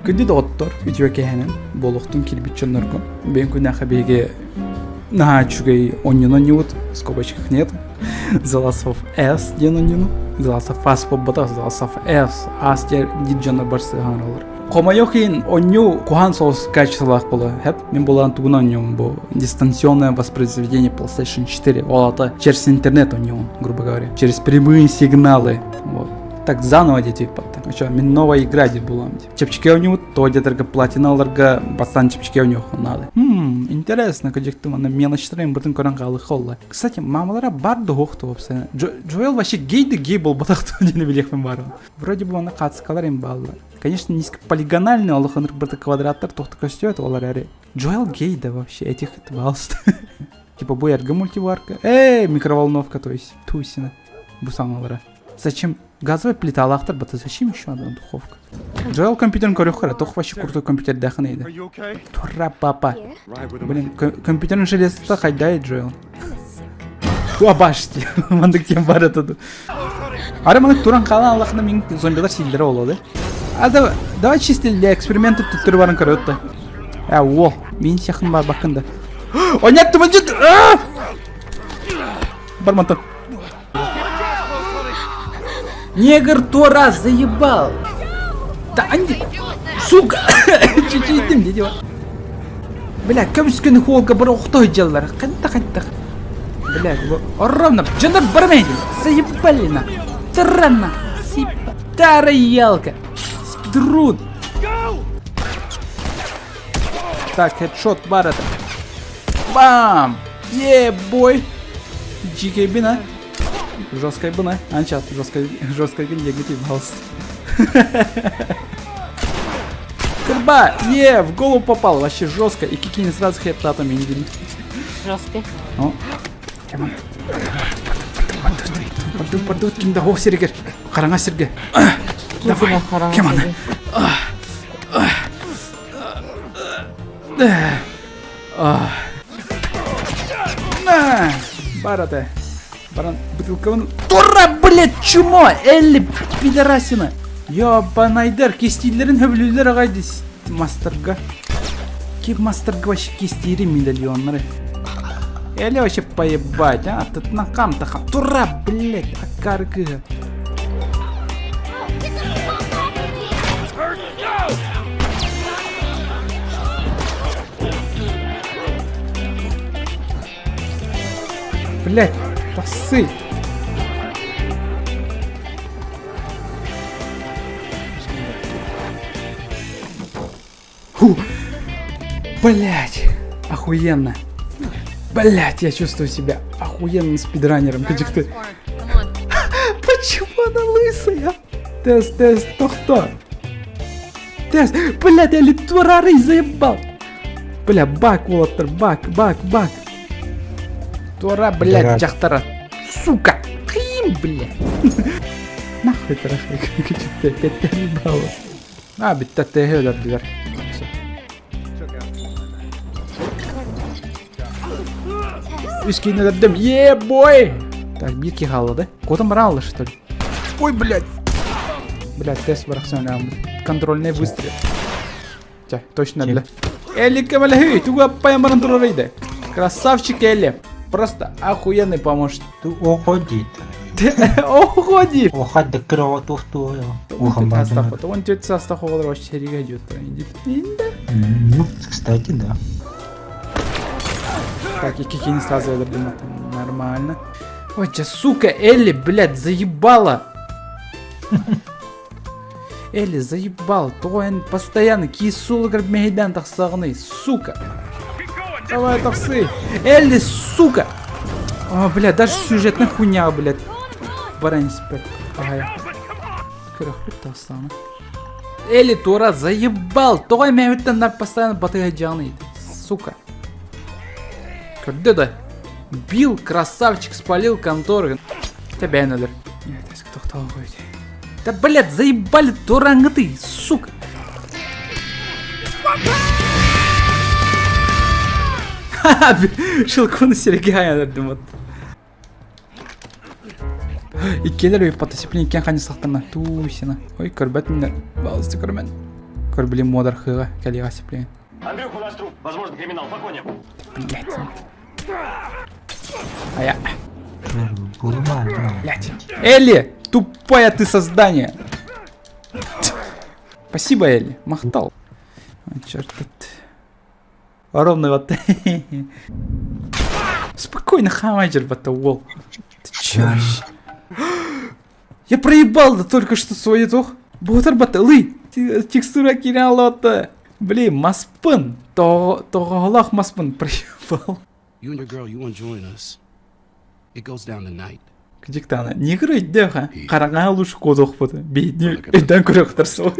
Күнді доғыттар, үтіе кәйінен, болуқтың келбет жонларғы. Бен күнді қабеге наға чүгей оньюна неуд, скобочках нет. Заласов S ден оньюну. Заласов As поббата, заласов S. As дер дид жонлар барсы ғанралар. Қомайық ең онью кухан соғыз качестволақ болы. Хәп, мен болған туғын оньюм бұл дистанционное воспроизведение PlayStation 4. Ол аты через интернет оньюм, грубо говоря. Через прямые сигналы. Вот. Так заново детей потом. Ача, мен новая игра деп булам. Чепчике у него то где-то платиналарга бастан чепчике у него надо. Интересно, кадекту на мелочтрем бутын коранкалы холла. Кстати, мамалара барды хохту вообще. Джоэл вообще гей был батахту не билехмен бар. Вроде бы он кацкалар им балла. Конечно, низкополигональный, але ханыр бата квадраттар тохты костюет олар аре. Джоэл гей да вообще, этих это балст. Типа буярга мультиварка. Микроволновка, то есть тусина. Бусамалара. Зачем газовая плита алахтар бата? Зачем еще одна духовка? Джоэл компьютерн корюхара, тох вообще крутой компьютер дахнейда. Тура папа. Блин, компьютерн железо хайдает Джоэл. Туабашти. Мандык тем бар это. Ара мандык туран калан аллахна мен зомбилар силдері олады. Давай чисто для эксперимента түттірі барын көрөтті. О, мен сияқын бар бақында. О, нет, ты мандит! Бармантан. Негр Тора заебал! Да они... Сука! Чуть-чуть дым, дедева. Бля, көміскені холға бір оқтау жаллар. Қанта. Бля, ровно. Жандар бармейді. Заебали на. Тарана. Сипа. Тарайялка. Спидрун. Так, хедшот бар это. Бам! Бой! Дикая бина. Жесткая бина. Анчат, жесткая бина, негатив хаус. Кырба! В голову попал, вообще жестко. И кикини сразу хептатами не видно. Жесткий. О, кеман. Пардут, кимда хоқ серегер. Қараңа серге. Давай, кеман. Барата. Баран бутылкавын. Тура, блядь, чумо! Элли, пидорасина! Ёбанайдар, кестейлерін хөблілер ағайды мастерға. Кеп мастерға вообще кестейрі миллионлары. Элли вообще поебать, а? Тут на кам-то. Тура, блядь, акаргы. Блядь, пасы. Блядь, охуенно. Блядь, я чувствую себя охуенным спидранером. Почему она лысая? Тест, кто? Тест, блядь, я литурарый заебал. Бля, бак, Уолтер, бак. Тура, блядь, жақтара. Сука, қиым, блядь. Нахуй тарахай, как-то 5 баллов. Бітті тәйі өлерділер. Үскейін өлердім, бой! Так, бирки қалады. Котом бара алды, что ли? Ой, блядь! Блядь, тест барақ сөйлем. Контрольный выстрел. Точно, блядь. Элли, кәмәлі, туға аппайын баран тұрарайды. Красавчик Элли. Просто охуенный помощник. Ты уходит. Уходит. Уходит до кровотов твоего. Он тетя состав вообще серега идет. Ну, кстати, да. Так, и кикини сразу я нормально. Ой, сука, Элли, блядь, заебала. Элли, заебал. То он постоянно кисул мейдан тахсагны, сука. Давай, таксы. Элли, сука. О, блядь, даже сюжетная хуйня, блядь. Барань спят. Ага. Кырахлып тастаны. Элли, Тора, заебал. Той меметтен постоянно батыга жаны. Сука. Көрді да. Бил, красавчик, спалил конторы. Тебя надо. Кто будет? Да, блядь, заебали Торангы ты, сука. Шылкуны сереге аядырдым вот. Иккелер өй потасеплен иккен қаны сақтана. Тусина. Ой, көрбәт міні. Балысты көрмен. Корбли модер хыга, калига сеплен. Андрюх, у нас труп. Возможно, криминал. Погоним. Блять. А я... Булман, да. Блять. Элли! Тупое ты создание! Спасибо, Элли. Махтал. Ой, черт. Ровный вот. Спокойно, хамайджер, батавол. Ты чё? Я проебал, да только что свой итог. Ботар баталы. Текстура кинолота. Блин, маспын. Тоголах маспын проебал. You and your girl, you want to join us? It goes down tonight. Кдиктана. Не играть, деха. Караңа лучше кодох буду. Бедни. Эден көрөктөрсө.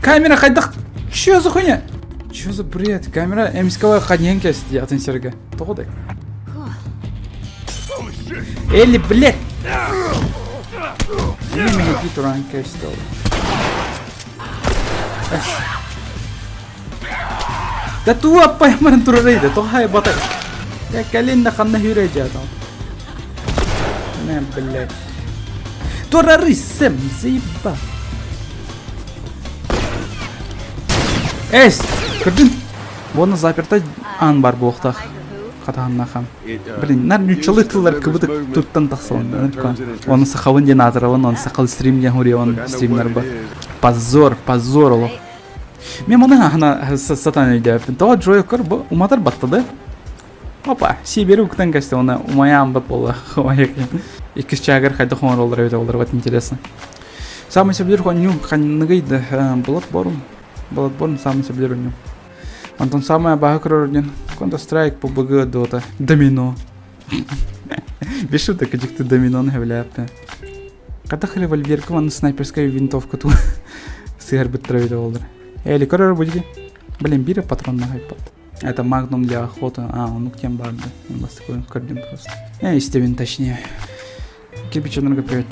Камера хайдах. Чё за хуйня? Чё за бред? Камера эмсковая ходненькая сидит, атын серга. Тоғыдай. Элли, блядь! Не меня бит уранка стал. Да туа пайман турарейда, то хай батай. Я калин на ханна хюрейджа там. Не, блядь. Турары сэм, заеба. Эс! Кырдын! Боны заперта анбар боқтақ. Қатағанна қам. Блин, нар нючалы тылдар кыбыдық туттан тақсылын. Оны сақауын ден атырауын, оны сақал стрим ден хури, оны стримнар ба. Позор, позор олы. Мен мұны ана сатан өйді өпін. Тоға джой өкір бұл уматар батты да? Опа, сибері үктен кәсті оны умаян бап олы. Екіс чағыр қайды қоңыр олар өйді олар бат интересно. Самый сәбілер қоню қанығайды Bloodborne самый сәбілер өйді. Антон самая багакрор ден. Counter-Strike, PUBG, Dota. Домино. Без шуток, ты домино является. Когда револьверка, вон снайперская винтовка тут. Сыгар бы травить олдер. Или короче будете? Блин, бери патрон на хайпад. Это магнум для охоты. А, он к тем барды. Он вас такой кардин просто. Я и Стивен точнее. Кирпич много привет,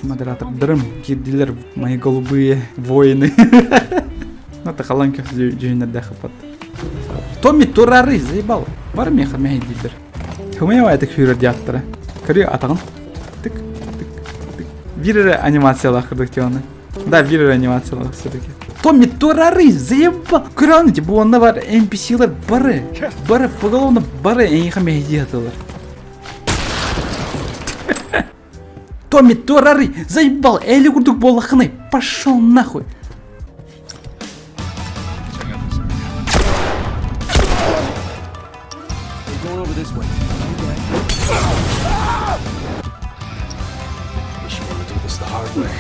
модератор. Дрым, кирдилер, мои голубые воины. Ну, это халанки джинер дахапад. Томми турары заебал. Бар меха мехи дилер. Хумева это хюрер диаттора. Кори атаган. Тык, тык, тык. Вирere анимациялах кырдыктионы. Да, вирere анимациялах все-таки. Томми турары заебал. Кыраныте bu onda var NPC'ler бары. Бары поголовно бары эниха мехи диаттолар. Томми турары заебал. Эли курдук болахны. Пошел нахуй. Going over this way. Wish you wanted to do this the hard way.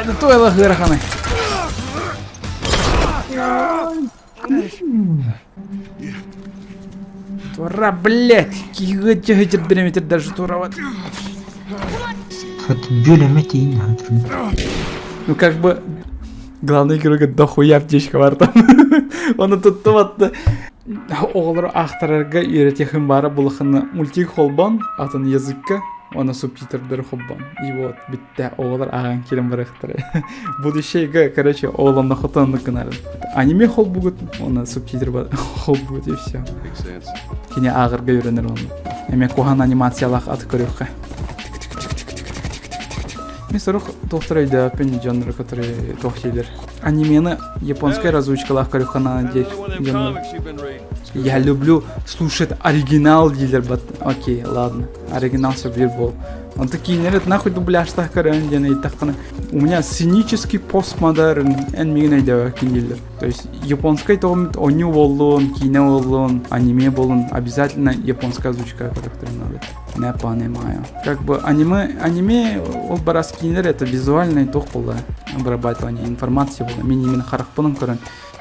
Да той лагыраханы. Тура, блядь, кигы дреметр даже туроват. Бюля мети. Ну как бы главный герой дохуя аптечка бар там. Оны тут вот оғлар ақтарарға үйретехін бары бұлықыны мультик холбан атын языкка. Оны субтитрдер хоббан. И вот, битте оғлар аған келім бар ақтары. Будущего, короче, оғланна хотанны кынарын. Аниме хол бұгыт, оны субтитр хол бұгыт и все. Кене ағырға үйренер оны. Әме коған анимациялақ аты көріққа. Мен сұрық тоқтыр өйді өпен жанры, который тоқтейлер. Анимені японская разучкалақ көріққана жанры. Я люблю слушать оригинал дилер, бат. Окей, ладно. Оригинал все был. Он такие нервит нахуй дубляж так карандина и так. У меня сценический постмодерн энмигней дилер. То есть японский том оню болон, кино болон, аниме болон. Обязательно японская озвучка, которая надо. Не понимаю. Как бы аниме ол барас кинер это визуальный тох было обрабатывание информации было. Мен именно харахпаның көрін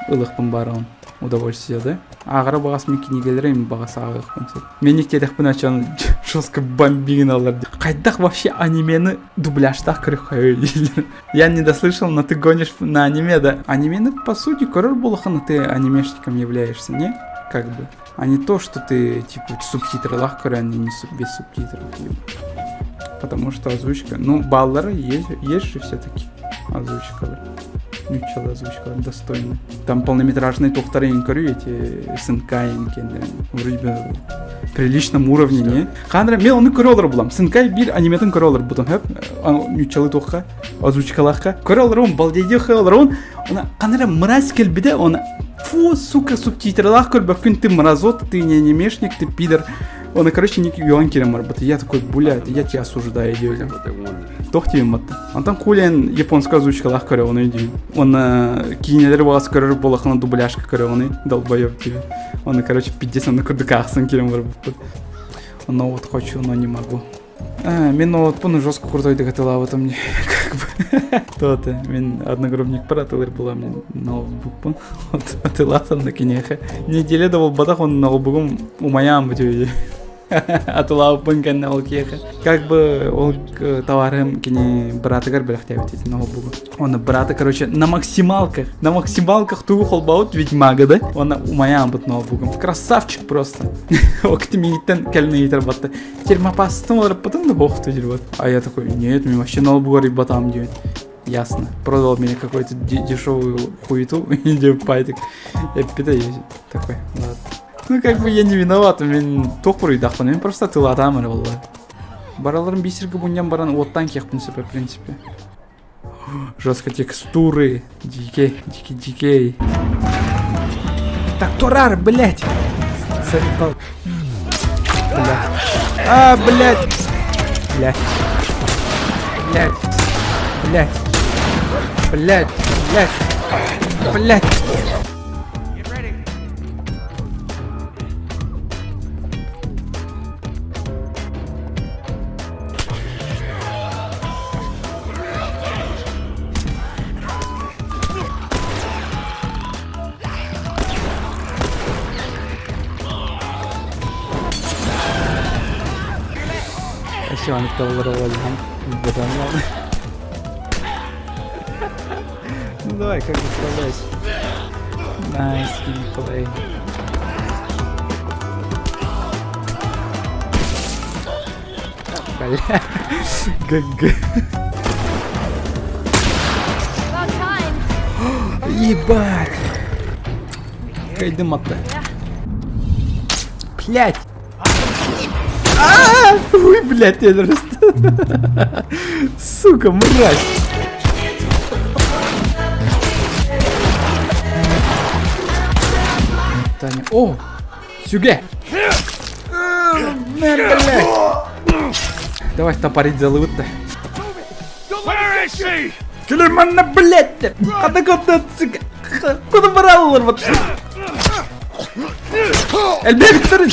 ылықпын бары он. удовольствие, да? Ағыра бағасы мен кенегелер им бағасы ағық қонсат. Мен нектедек бұна чаны жестко бомбиген алар. Қайдақ вообще анимені дубляжтақ көрік қойылдер. Я не дослышал, но ты гонишь на аниме, да? Анимены, по сути, көрір болықаны ты анимешником являешься, не? Как бы. А не то, что ты, типа, субтитры лах көрі, а не без субтитров. Потому что озвучка... Ну, баллары есть же все-таки озвучка. Ничего, озвучка достойная. Там полнометражные тоқтары ең көрі, эти сынкай вроде бы приличном уровне, не? Қандыра, мен оны көрі олар бұлам. Сынкай бір аниметін көрі олар бұтын, хэп? Ничалы тоққа, озвучкалаққа. Көрі олар он, балдейде қай олар он. Қандыра, мразь келбіде, оны... Фу, сука, субтитралах көр, бәкін ты мразот, ты не анимешник, ты пидор. Он, короче, ник юан керем работает. Я такой, блядь, я тебя осуждаю, идиот. Тох тебе матта. Он там хулен японская озвучка лах көрі, он идиот. Он кинелер вас көрі болақына дубляшка көрі, он долбоёб тебе. Он, короче, 50 на курдыкахсан керем работает. Он, ну вот хочу, но не могу. Мен вот бұны жестко құртойды қатыла вот мне как бы то-то мен одногруппник паратылыр была мне ноутбукпын атыласам на кинеха неделе да бол батақ он ноутбугым умаям бөтеуде атылауыппын кәнне ол кеха как бы ол товарым кене братыгар біліқ тәбететін ноутбугы оны браты короче на максималках туғы холбауыт ведьмага да оны умаям бұт ноутбугым красавчик просто оқты миниттен кәліне етер батты термопастын олар потом да боқты дер бат а я такой нет мен вообще ноутбугар ебатам дейт ясно продал мне какой-то дешевую хуету и деп пайтик эппида есть такой ладно. Ну как бы я не виноват, мен тоқ бұрый дақпын, мен просто тыл адамыр болы. Бараларым бисергі бұньян баран оттан кеқпін сөпі, в принципе. Жестко текстуры, дикей. Так, турар, блядь! Зарекал. Блядь. Блядь. Şu an tavalları alalım. Buradan Ну давай, как бы сказать. Nice gameplay. Бля. ГГ. Ебать. Кайдым отта. Блять. Ой, блядь, я просто... Сука, мразь. Таня. О! Сюге! Блядь! Давай топорить залывут-то. Килиманна, блядь! Куда, сука? Куда брал вот? Эльбек, второй!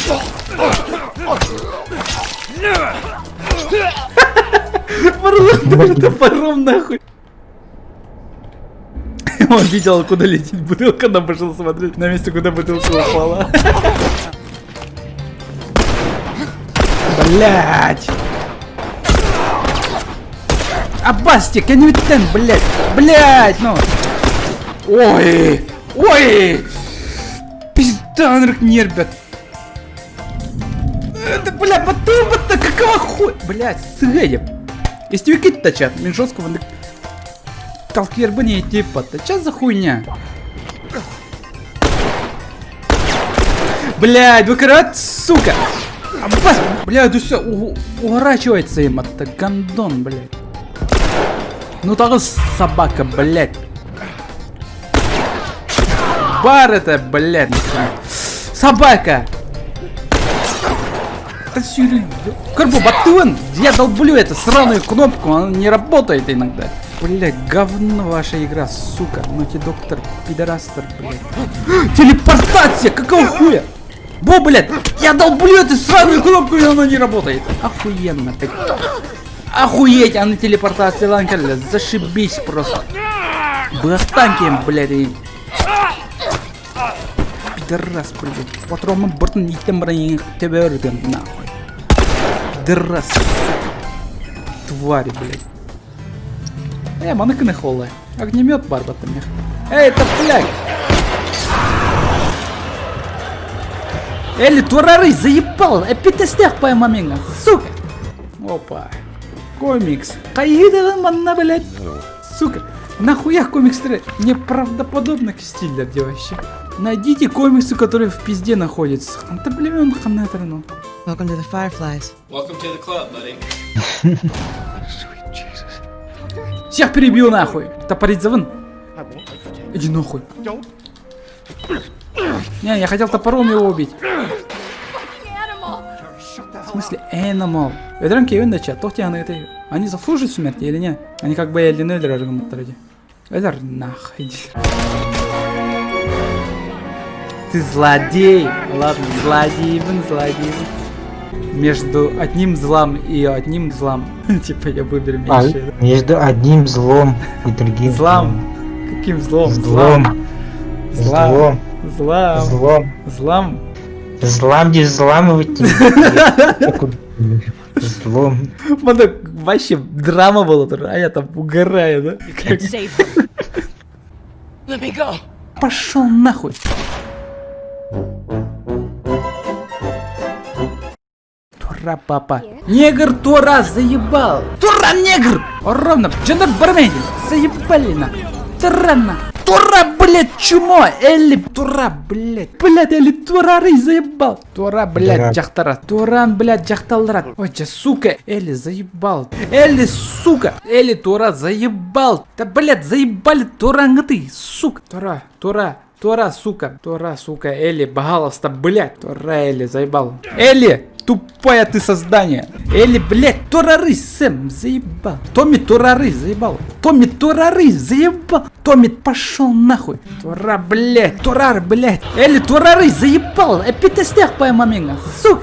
Ворлок топором нахуй. Он видел, куда летит бутылка, но пошел смотреть на месте, куда бутылка упала. Блять! Абастик, я не виден, блять! Блять, ну! Ой! Пизда, нервят! Это, бля, батуба-то какого хуя? Блять, сыгая. Если вы тачат, мен жестко вон... Талкербы не типа-то. Чё за хуйня? Блять, выкрывает, сука! Аббас! Блять, да все, уворачивается им от гандон, блять. Ну так собака, блять. Бар это, блять. Собака! Карбо, батон! Я долблю эту сраную кнопку, она не работает иногда. Блять, говно ваша игра, сука. Ноти доктор, пидорастер, блять. Телепортация, какого хуя? Во, блять, я долблю эту сраную кнопку, и она не работает. Охуенно. Охуеть, она телепортация ланкаля, зашибись просто. Бластанки, блять, и... Дыррас, блядь. Патронның бұртын иттен бірін еңіп төбе өрдім, нахуй. Дыррас. Твари, блядь. Маныкыны холлай. Огнемет бар баттым я. Это, блядь. Элли, турары, заебал. Эпитестех пойма меня, сука. Опа. Комикс. Кайдаган манна, блядь. Сука. Нахуя комиксы неправдоподобно стиль вообще. Найдите комиксы, которые в пизде находятся. Да блин, ханетерно. Welcome to the Fireflies. Всех перебью нахуй. Топорить завын. Иди нахуй. Не, я хотел топором его убить. В смысле, animal. Эдрам кевин дача, тохти аны это. Они заслуживают смерти или нет? Они как бы эльдины дрожим ради. Эдар нахуй. Ты злодей. Ладно, злодей. Между одним злом и одним злом. Типа я выберу меньше. Между одним злом и другим Злом. Каким злом? Злом. Злом. Злом не взламывать. Злом. Мана вообще драма была, а я там угораю, да? Save her. Let me go. Пошел нахуй. Тура, папа. Негр, Тура, заебал. Тура, негр. Ровно. Джендер Бармейди. Заебали на. Тура, на. Тура, блядь, чумо. Элли, Тура, блядь. Блядь, Элли, Турары, заебал. Тура, блядь, джахтара. Туран, блядь, джахталрат. Ой, сука. Элли, заебал. Элли, сука. Элли, Тура, заебал. Да, блядь, заебали Туран, ты, сука. Тура, сука. Элли, пожалуйста, блядь. Тура, Элли, заебал. Элли. Тупое ты создание. Элли, блядь, турары, Сэм, заебал. Томми, турары, заебал. Томми, пошел нахуй. Тура, блядь, турар, блядь. Элли, турары, заебал. Эпитестех пойма меня, сука.